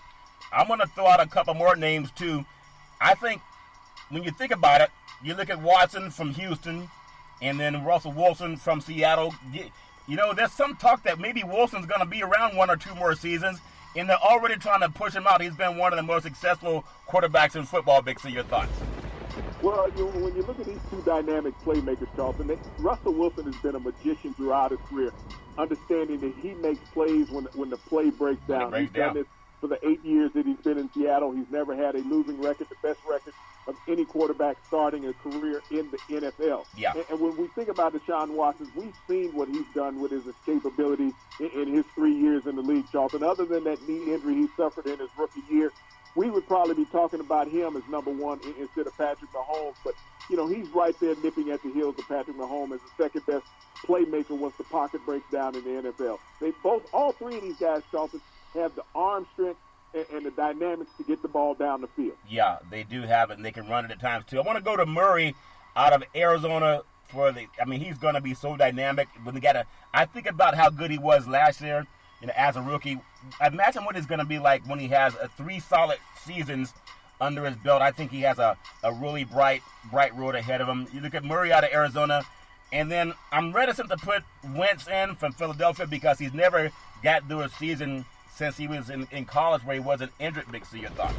I'm going to throw out a couple more names, too. I think when you think about it, you look at Watson from Houston and then Russell Wilson from Seattle. You know, there's some talk that maybe Wilson's going to be around 1 or 2 more seasons, and they're already trying to push him out. He's been one of the most successful quarterbacks in football. Big, see your thoughts. Well, when you look at these two dynamic playmakers, Charlton, Russell Wilson has been a magician throughout his career, understanding that he makes plays when the play breaks down. He's done this for the 8 years that he's been in Seattle. He's never had a losing record, the best record of any quarterback starting a career in the NFL. Yeah. And when we think about Deshaun Watson, we've seen what he's done with his escapability in his 3 years in the league, Charlton. Other than that knee injury he suffered in his rookie year, we would probably be talking about him as number one instead of Patrick Mahomes. But, you know, he's right there nipping at the heels of Patrick Mahomes as the second best playmaker once the pocket breaks down in the NFL. All three of these guys, Charlton, have the arm strength and the dynamics to get the ball down the field. Yeah, they do have it, and they can run it at times, too. I want to go to Murray out of Arizona he's going to be so dynamic. I think about how good he was last year, as a rookie. Imagine what it's going to be like when he has 3 solid seasons under his belt. I think he has a really bright road ahead of him. You look at Murray out of Arizona, and then I'm reticent to put Wentz in from Philadelphia because he's never got through a season since he was in college where he wasn't injured. Big, see your thoughts.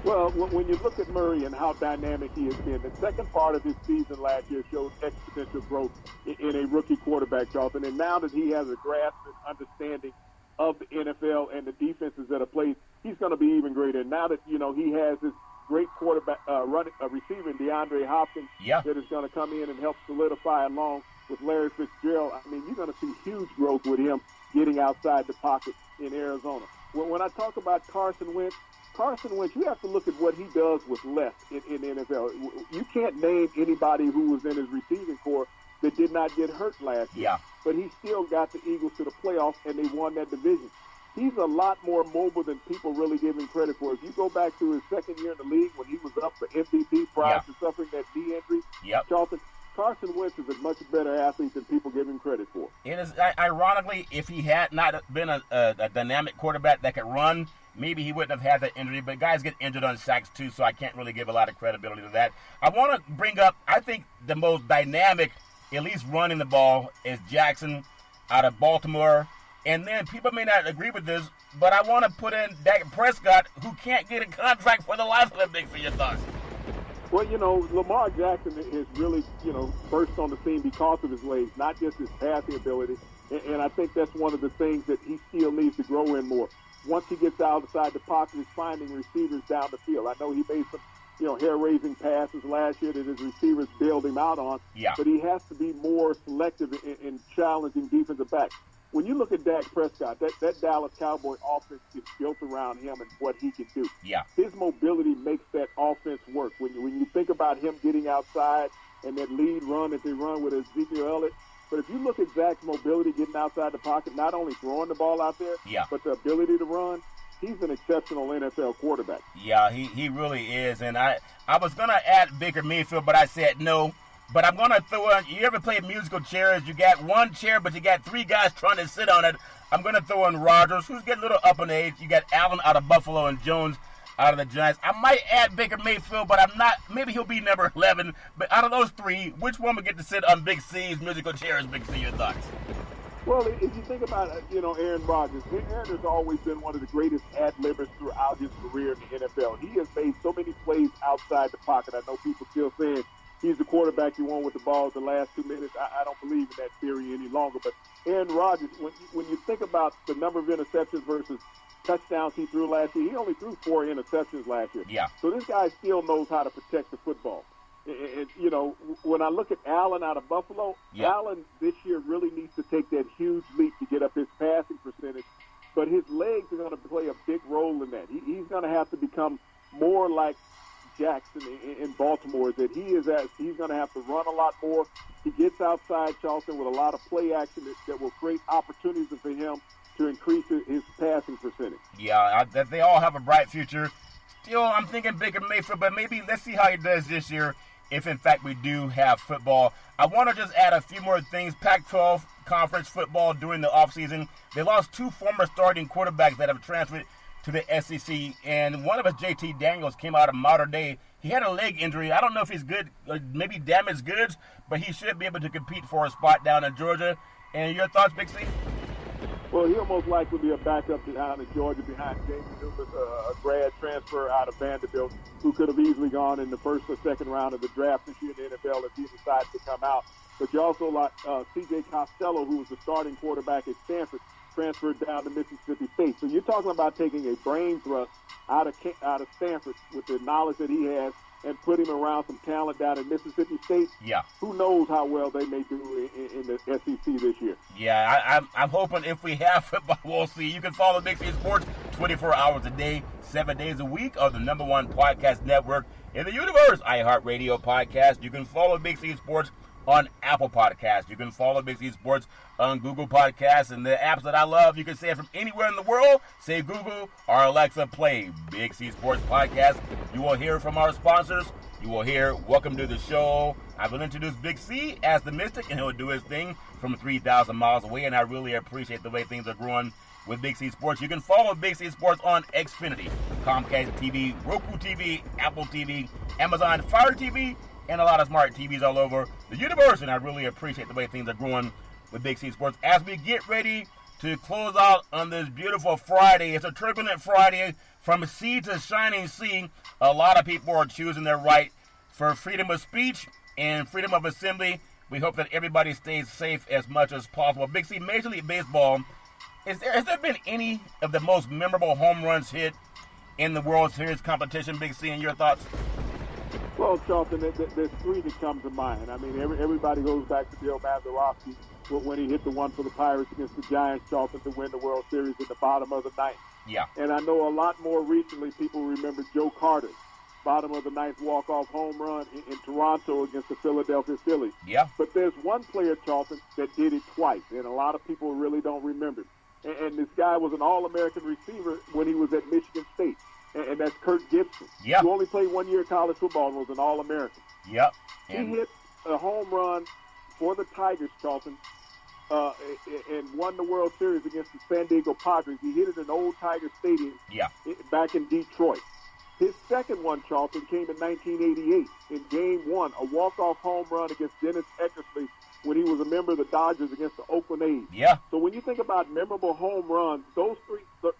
Well, when you look at Murray and how dynamic he has been, the second part of his season last year showed exponential growth in a rookie quarterback, Charlton. And now that he has a grasp and understanding of the NFL and the defenses that are played, he's going to be even greater. And now that, he has this great quarterback receiver in DeAndre Hopkins that is going to come in and help solidify along with Larry Fitzgerald, you're going to see huge growth with him getting outside the pocket in Arizona. When I talk about Carson Wentz, you have to look at what he does with less in the NFL. You can't name anybody who was in his receiving corps that did not get hurt last year. Yeah. But he still got the Eagles to the playoffs, and they won that division. He's a lot more mobile than people really give him credit for. If you go back to his second year in the league when he was up for MVP prior to suffering that knee injury, Charlton, Carson Wentz is a much better athlete than people give him credit for. It is, ironically, if he had not been a dynamic quarterback that could run, maybe he wouldn't have had that injury. But guys get injured on sacks, too, so I can't really give a lot of credibility to that. I want to bring up, I think, the most dynamic, at least running the ball, is Jackson out of Baltimore. And then people may not agree with this, but I want to put in Dak Prescott, who can't get a contract for the life of him. Big, for your thoughts. Well, Lamar Jackson is really, burst on the scene because of his legs, not just his passing ability. And I think that's one of the things that he still needs to grow in more. Once he gets outside the pocket, he's finding receivers down the field. I know he made some, hair-raising passes last year that his receivers bailed him out on. Yeah. But he has to be more selective in challenging defensive backs. When you look at Dak Prescott, that Dallas Cowboy offense is built around him and what he can do. Yeah. His mobility makes that offense work. When you think about him getting outside and that lead run that they run with Ezekiel Elliott, but if you look at Dak's mobility getting outside the pocket, not only throwing the ball out there, but the ability to run, he's an exceptional NFL quarterback. Yeah, he really is. And I was going to add Baker Mayfield, but I said no. But I'm going to throw in, you ever played musical chairs? You got one chair, but you got 3 guys trying to sit on it. I'm going to throw in Rodgers, who's getting a little up in age. You got Allen out of Buffalo and Jones out of the Giants. I might add Baker Mayfield, but I'm not. Maybe he'll be number 11. But out of those 3, which one would get to sit on Big C's musical chairs? Big C, your thoughts? Well, if you think about, Aaron Rodgers, Aaron has always been one of the greatest ad-libbers throughout his career in the NFL. He has made so many plays outside the pocket. I know people still saying he's the quarterback you want with the ball at the last 2 minutes. I don't believe in that theory any longer. But Aaron Rodgers, when you think about the number of interceptions versus touchdowns he threw last year, he only threw 4 interceptions last year. Yeah. So this guy still knows how to protect the football. And you know, when I look at Allen out of Buffalo, Allen this year really needs to take that huge leap to get up his passing percentage. But his legs are going to play a big role in that. He's going to have to become more like Jackson in Baltimore, that he's going to have to run a lot more. He gets outside Charleston with a lot of play action that will create opportunities for him to increase his passing percentage. Yeah, that they all have a bright future. Still, I'm thinking Baker Mayfield, but maybe let's see how he does this year if, in fact, we do have football. I want to just add a few more things. Pac-12 conference football during the offseason. They lost 2 former starting quarterbacks that have transferred to the SEC, and one of us, JT Daniels, came out of Mater Dei. He had a leg injury. I don't know if he's good, maybe damaged goods, but he should be able to compete for a spot down in Georgia. And your thoughts, Big C? Well, he'll most likely be a backup down in Georgia behind Jamie Newman, a grad transfer out of Vanderbilt, who could have easily gone in the first or second round of the draft this year in the NFL if he decided to come out. But you also like C.J. Costello, who was the starting quarterback at Stanford, transferred down to Mississippi State. So you're talking about taking a brain thrust out of Stanford with the knowledge that he has and put him around some talent down in Mississippi State. Yeah. Who knows how well they may do in the SEC this year. Yeah, I'm hoping if we have football, we'll see. You can follow Big C Sports 24 hours a day, 7 days a week on the #1 podcast network in the universe, iHeartRadio Podcast. You can follow Big C Sports on Apple Podcasts. You can follow Big C Sports on Google Podcasts and the apps that I love. You can say it from anywhere in the world. Say Google or Alexa, play Big C Sports Podcast. You will hear from our sponsors. You will hear welcome to the show. I will introduce Big C as the Mystic, and he'll do his thing from 3,000 miles away, and I really appreciate the way things are growing with Big C Sports. You can follow Big C Sports on Xfinity, Comcast TV, Roku TV, Apple TV, Amazon Fire TV, and a lot of smart TVs all over the universe, and I really appreciate the way things are growing with Big C Sports. As we get ready to close out on this beautiful Friday, it's a turbulent Friday from sea to shining sea. A lot of people are choosing their right for freedom of speech and freedom of assembly. We hope that everybody stays safe as much as possible. Big C, Major League Baseball, has there been any of the most memorable home runs hit in the World Series competition, Big C, in your thoughts? Well, Charlton, there's 3 that come to mind. I mean, everybody goes back to Bill Mazeroski when he hit the one for the Pirates against the Giants, Charlton, to win the World Series in the bottom of the 9th. Yeah. And I know a lot more recently people remember Joe Carter's bottom of the 9th walk-off home run in Toronto against the Philadelphia Phillies. Yeah. But there's one player, Charlton, that did it twice, and a lot of people really don't remember. And this guy was an All-American receiver when he was at Michigan State. And that's Kirk Gibson. Yep. Who only played 1 year of college football and was an All-American. Yep. He hit a home run for the Tigers, Charlton, and won the World Series against the San Diego Padres. He hit it in Old Tiger Stadium back in Detroit. His second one, Charlton, came in 1988 in Game 1, a walk-off home run against Dennis Eckersley when he was a member of the Dodgers against the Oakland A's. Yeah. So when you think about memorable home runs, those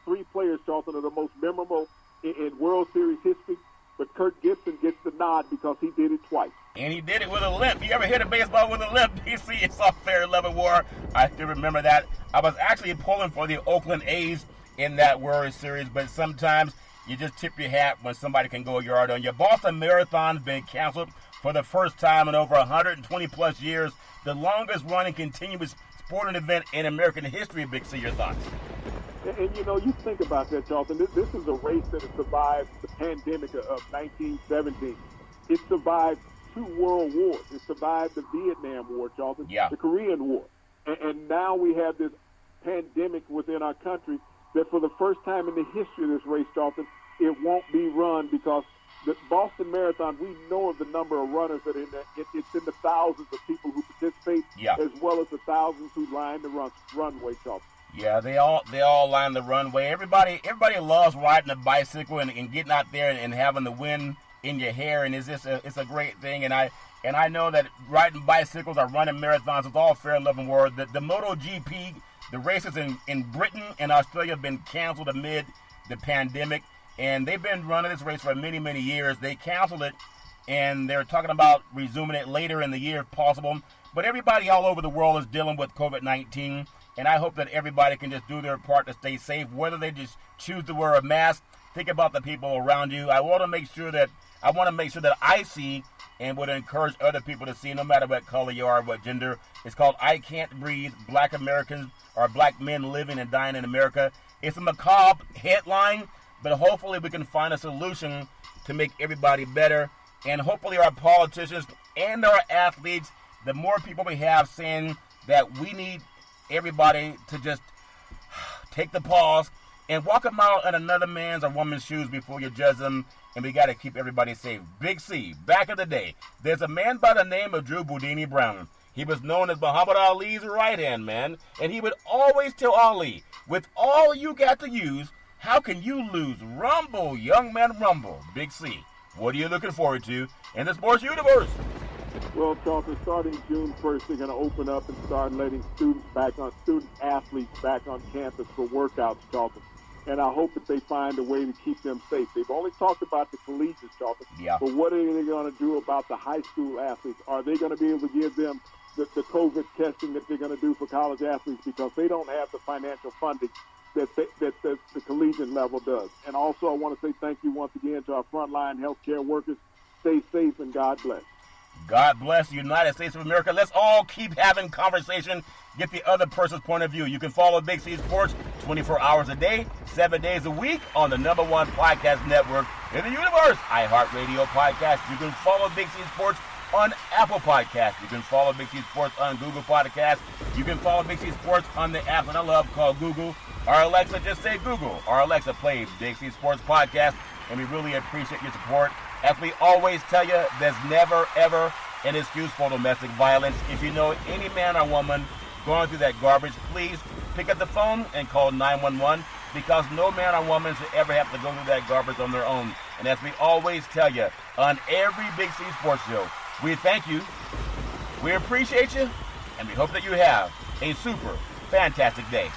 three players, Charlton, are the most memorable in World Series history, but Kirk Gibson gets the nod because he did it twice. And he did it with a limp. You ever hit a baseball with a limp? DC, it's all fair love and war. I still remember that. I was actually pulling for the Oakland A's in that World Series, but sometimes you just tip your hat when somebody can go a yard on you. Boston Marathon's been canceled for the first time in over 120-plus years, the longest-running continuous sporting event in American history. Big C, your thoughts? And you know, you think about that, Charlton. This is a race that has survived the pandemic of 1917. It survived 2 world wars. It survived the Vietnam War, Charlton, the Korean War. And now we have this pandemic within our country that for the first time in the history of this race, Charlton, it won't be run because the Boston Marathon, we know of the number of runners that are in there. It's in the thousands of people who participate, as well as the thousands who line the runway, Charlton. Yeah, they all line the runway. Everybody loves riding a bicycle and getting out there and having the wind in your hair, and it's a great thing. And I know that riding bicycles or running marathons is all fair and love and war. The MotoGP, the races in Britain and Australia have been canceled amid the pandemic, and they've been running this race for many, many years. They canceled it and they're talking about resuming it later in the year if possible. But everybody all over the world is dealing with COVID-19, and I hope that everybody can just do their part to stay safe, whether they just choose to wear a mask. Think about the people around you. I want to make sure that I see and would encourage other people to see, no matter what color you are, what gender. It's called I Can't Breathe, Black Americans or Black Men Living and Dying in America. It's a macabre headline, but hopefully we can find a solution to make everybody better. And hopefully our politicians and our athletes, the more people we have saying that we need everybody to just take the pause and walk a mile in another man's or woman's shoes before you judge them. And we got to keep everybody safe. Big C, back in the day, there's a man by the name of Drew Boudini Brown. He was known as Muhammad Ali's right-hand man, and he would always tell Ali, with all you got to use, how can you lose? Rumble, young man, rumble. Big C, what are you looking forward to in the sports universe? Well, Charlton, starting June 1st, they're going to open up and start letting student athletes back on campus for workouts, Charlton. And I hope that they find a way to keep them safe. They've only talked about the collegiates, Charlton. Yeah. But what are they going to do about the high school athletes? Are they going to be able to give them the COVID testing that they're going to do for college athletes, because they don't have the financial funding that the collegiate level does? And also, I want to say thank you once again to our frontline healthcare workers. Stay safe and God bless. God bless the United States of America. Let's all keep having conversation. Get the other person's point of view. You can follow Big C Sports 24 hours a day, 7 days a week on the #1 podcast network in the universe, iHeartRadio Podcast. You can follow Big C Sports on Apple Podcasts. You can follow Big C Sports on Google Podcasts. You can follow Big C Sports on the app that I love called Google. Or Alexa, just say Google. Or Alexa, play Big C Sports Podcast. And we really appreciate your support. As we always tell you, there's never, ever an excuse for domestic violence. If you know any man or woman going through that garbage, please pick up the phone and call 911, because no man or woman should ever have to go through that garbage on their own. And as we always tell you on every Big C Sports show, we thank you, we appreciate you, and we hope that you have a super fantastic day.